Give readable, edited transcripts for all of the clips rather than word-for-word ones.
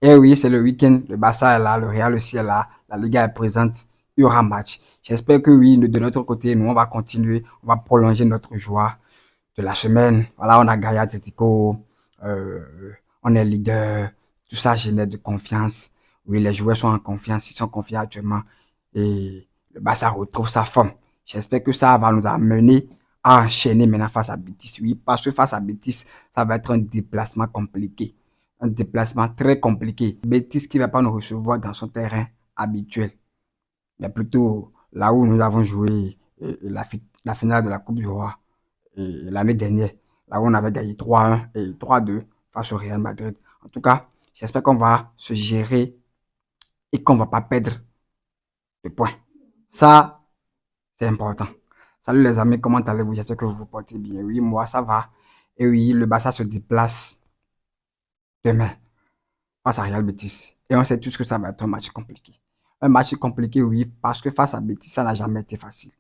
Et oui, c'est le week-end. Le Barça est là, le Real aussi est là. La Liga est présente. Il y aura match. J'espère que oui, de notre côté, nous, on va continuer. On va prolonger notre joie de la semaine. Voilà, on a gagné Atletico. On est leader. Tout ça génère de confiance. Oui, les joueurs sont en confiance. Ils sont confiants actuellement. Et le Barça retrouve sa forme. J'espère que ça va nous amener à enchaîner maintenant face à Betis. Oui, parce que face à Betis, ça va être un déplacement compliqué. Un déplacement très compliqué. Betis qui ne va pas nous recevoir dans son terrain habituel, mais plutôt là où nous avons joué la finale de la Coupe du Roi l'année dernière, là où on avait gagné 3-1 et 3-2 face au Real Madrid. En tout cas, j'espère qu'on va se gérer et qu'on ne va pas perdre de points. Ça, c'est important. Salut les amis, comment allez-vous? J'espère que vous vous portez bien. Oui, moi, ça va. Et oui, le Barça se déplace demain face à Real Betis. Et on sait tous que ça va être un match compliqué. Un match compliqué, oui, parce que face à Betis, ça n'a jamais été facile.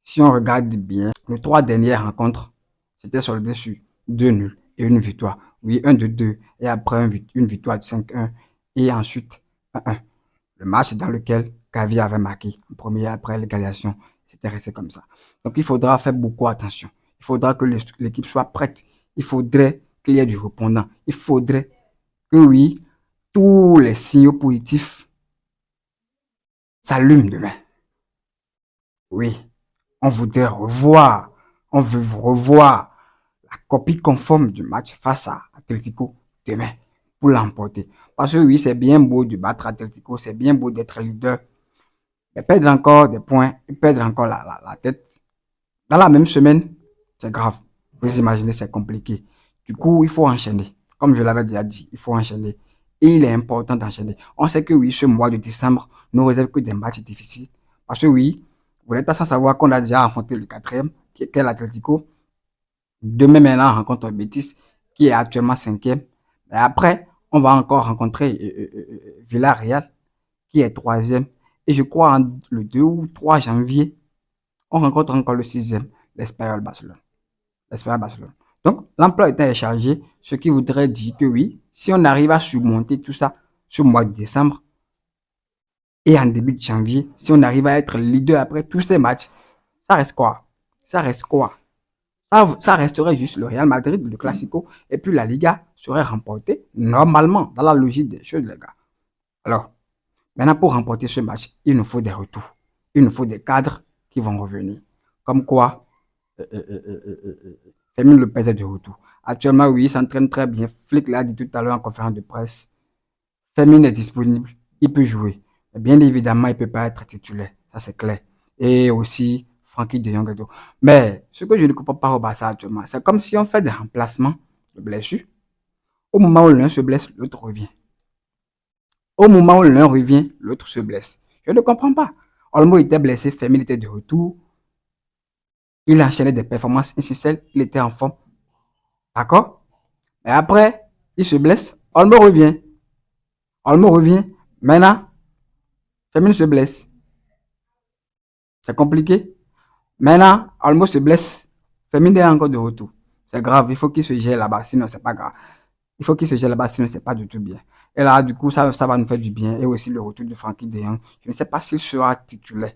Si on regarde bien, les trois dernières rencontres, c'était soldé sur deux nuls et une victoire. Oui, un de deux. Et après, une victoire de 5-1. Et ensuite, 1-1. Le match dans lequel Gavi avait marqué en premier après l'égalisation, c'était resté comme ça. Donc, il faudra faire beaucoup attention. Il faudra que l'équipe soit prête. Il faudrait qu'il y ait du répondant. Il faudrait que oui, tous les signaux positifs s'allument demain. Oui, on voudrait revoir, on veut revoir la copie conforme du match face à Atletico demain pour l'emporter. Parce que oui, c'est bien beau de battre Atletico, c'est bien beau d'être leader, mais perdre encore des points et perdre encore la tête dans la même semaine, c'est grave. Vous imaginez, c'est compliqué. Du coup, il faut enchaîner. Comme je l'avais déjà dit, il faut enchaîner. Et il est important d'enchaîner. On sait que oui, ce mois de décembre ne réserve que des matchs difficiles. Parce que oui, vous n'êtes pas sans savoir qu'on a déjà affronté le quatrième, qui est l'Atlético. Demain, maintenant, on rencontre Betis, qui est actuellement cinquième. Et après, on va encore rencontrer Villarreal, qui est troisième. Et je crois le 2 ou 3 janvier, on rencontre encore le sixième, l'Espagnol Barcelone. L'Espagnol Barcelone. Donc, l'emploi était chargé, ce qui voudrait dire que oui, si on arrive à surmonter tout ça ce mois de décembre et en début de janvier, si on arrive à être leader après tous ces matchs, ça reste quoi? Ça reste quoi? Ça resterait juste le Real Madrid, le Classico, et puis la Liga serait remportée normalement, dans la logique des choses, les gars. Alors, maintenant, pour remporter ce match, il nous faut des retours. Il nous faut des cadres qui vont revenir. Comme quoi, Fermin Lopez est de retour. Actuellement, oui, il s'entraîne très bien. Flick l'a dit tout à l'heure en conférence de presse. Fermin est disponible. Il peut jouer. Mais bien évidemment, il ne peut pas être titulaire. Ça, c'est clair. Et aussi, Frankie de Jong et tout. Mais ce que je ne comprends pas au Barça actuellement, c'est comme si on fait des remplacements de blessures. Au moment où l'un se blesse, l'autre revient. Au moment où l'un revient, l'autre se blesse. Je ne comprends pas. Olmo était blessé, Fermin était de retour. Il enchaînait des performances essentielles. Il était en forme. D'accord? Et après, il se blesse. Olmo revient. Olmo revient. Maintenant, Fermin se blesse. C'est compliqué. Maintenant, Olmo se blesse. Fermin est encore de retour. C'est grave. Il faut qu'il se gère là-bas. Sinon, c'est pas grave. Il faut qu'il se gère là-bas. Sinon, c'est pas du tout bien. Et là, du coup, ça va nous faire du bien. Et aussi le retour de Frankie de Jong. Je ne sais pas s'il sera titulaire.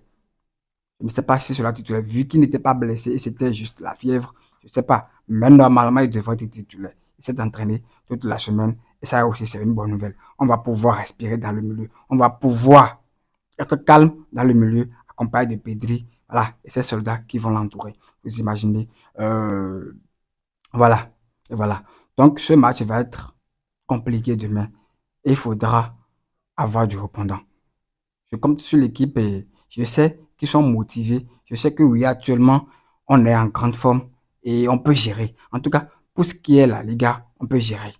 Je ne sais pas si cela titulaire, vu qu'il n'était pas blessé et c'était juste la fièvre. Je ne sais pas. Mais normalement, il devrait être titulaire. Il s'est entraîné toute la semaine. Et ça aussi, c'est une bonne nouvelle. On va pouvoir respirer dans le milieu. On va pouvoir être calme dans le milieu, accompagné de Pedri. Voilà. Et ces soldats qui vont l'entourer. Vous imaginez. Euh, voilà. Et voilà. Donc, ce match va être compliqué demain. Et il faudra avoir du répondant. Je compte sur l'équipe et je sais qu'ils sont motivés. Je sais que oui, actuellement, on est en grande forme et on peut gérer. En tout cas, pour ce qui est la Liga, on peut gérer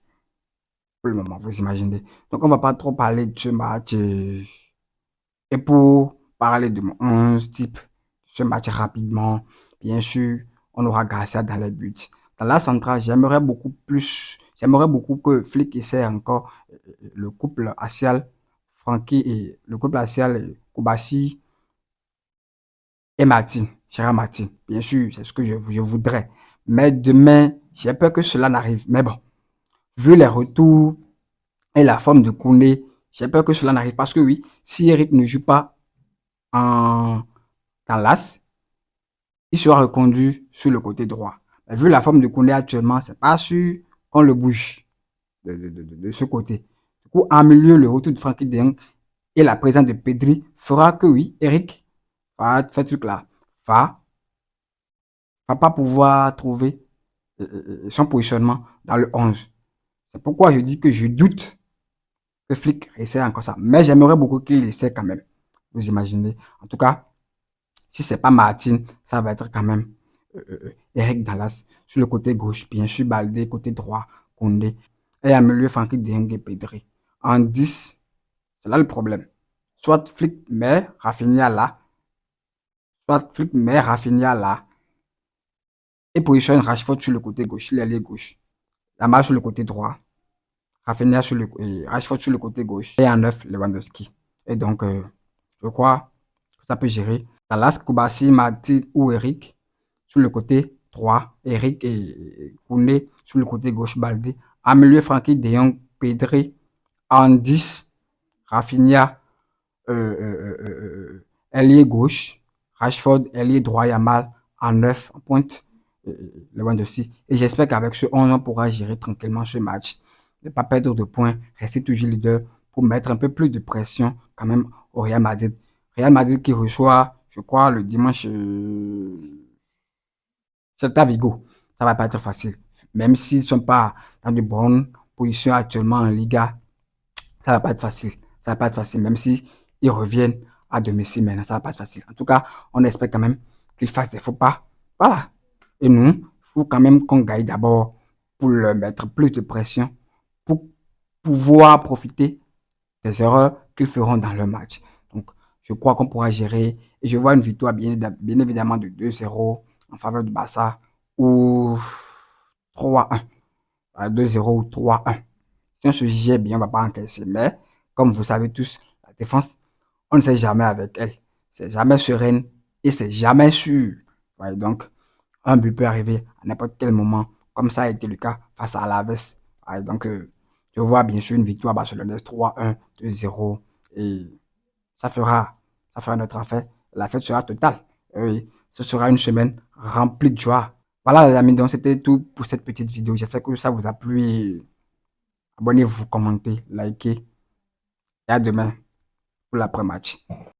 pour le moment, vous imaginez. Donc, on va pas trop parler de ce match. Et pour parler de mon 11 type, ce match rapidement, bien sûr, on aura Garcia dans les buts. Dans la centrale, j'aimerais beaucoup que Flick essaie encore le couple axial, Francky et le couple axial, Koubassi et Martin, Thierry Martin. Bien sûr, c'est ce que je voudrais. Mais demain, j'ai peur que cela n'arrive. Mais bon, vu les retours, et la forme de Koundé, j'ai peur que cela n'arrive parce que oui, si Eric ne joue pas en, dans l'as, il sera reconduit sur le côté droit. Mais vu la forme de Koundé actuellement, c'est pas sûr qu'on le bouge de ce côté. Du coup, en milieu, le retour de Frankie de Jong et la présence de Pedri fera que oui, Eric va faire ce truc là, va, va pas pouvoir trouver son positionnement dans le 11. C'est pourquoi je dis que je doute que Flick essaie encore ça. Mais j'aimerais beaucoup qu'il essaie quand même. Vous imaginez. En tout cas, si c'est pas Martin, ça va être quand même Eric Dallas sur le côté gauche, bien sûr Baldé côté droit, Koundé et à milieu Frankie de Jong et Pedri. En 10, c'est là le problème. Soit Flick met Rafinha là, soit Flick met Rafinha là et positionne Rashford sur le côté gauche, l'ailier gauche. Yamal sur le côté droit, Rafinha sur le Rashford sur le côté gauche et en 9 Lewandowski. Et donc je crois que ça peut gérer. Dallas, Koubassi, Martin ou Eric sur le côté droit, Eric et Koundé sur le côté gauche, Baldi. En milieu, Frankie de Jong, Pedri. En 10, Rafinha, ailier gauche, Rashford, ailier droit, Yamal. En 9, en pointe, Lewandowski. Et j'espère qu'avec ce 11, on pourra gérer tranquillement ce match. Ne pas perdre de points, rester toujours leader pour mettre un peu plus de pression quand même au Real Madrid. Real Madrid qui reçoit, je crois, le dimanche Celta Vigo. Ça va pas être facile. Même s'ils ne sont pas dans de bonnes positions actuellement en Liga, ça va pas être facile. Ça va pas être facile. Même si ils reviennent à domicile maintenant, ça va pas être facile. En tout cas, on espère quand même qu'ils fassent des faux pas. Voilà. Et nous, il faut quand même qu'on gagne d'abord pour leur mettre plus de pression, pour pouvoir profiter des erreurs qu'ils feront dans le match. Donc, je crois qu'on pourra gérer. Et je vois une victoire bien évidemment de 2-0 en faveur du Barça ou 3-1. 2-0 ou 3-1. Si on se gère bien, on ne va pas encaisser. Mais, comme vous savez tous, la défense, on ne sait jamais avec elle. C'est jamais sereine et c'est jamais sûr. Ouais, donc, un but peut arriver à n'importe quel moment, comme ça a été le cas face à Alaves. Ouais, donc, je vois bien sûr une victoire barcelonaise 3-1, 2-0 et ça fera, ça fera notre affaire. La fête sera totale. Oui, ce sera une semaine remplie de joie. Voilà les amis, donc c'était tout pour cette petite vidéo. J'espère que ça vous a plu. Abonnez-vous, commentez, likez et à demain pour l'après-match.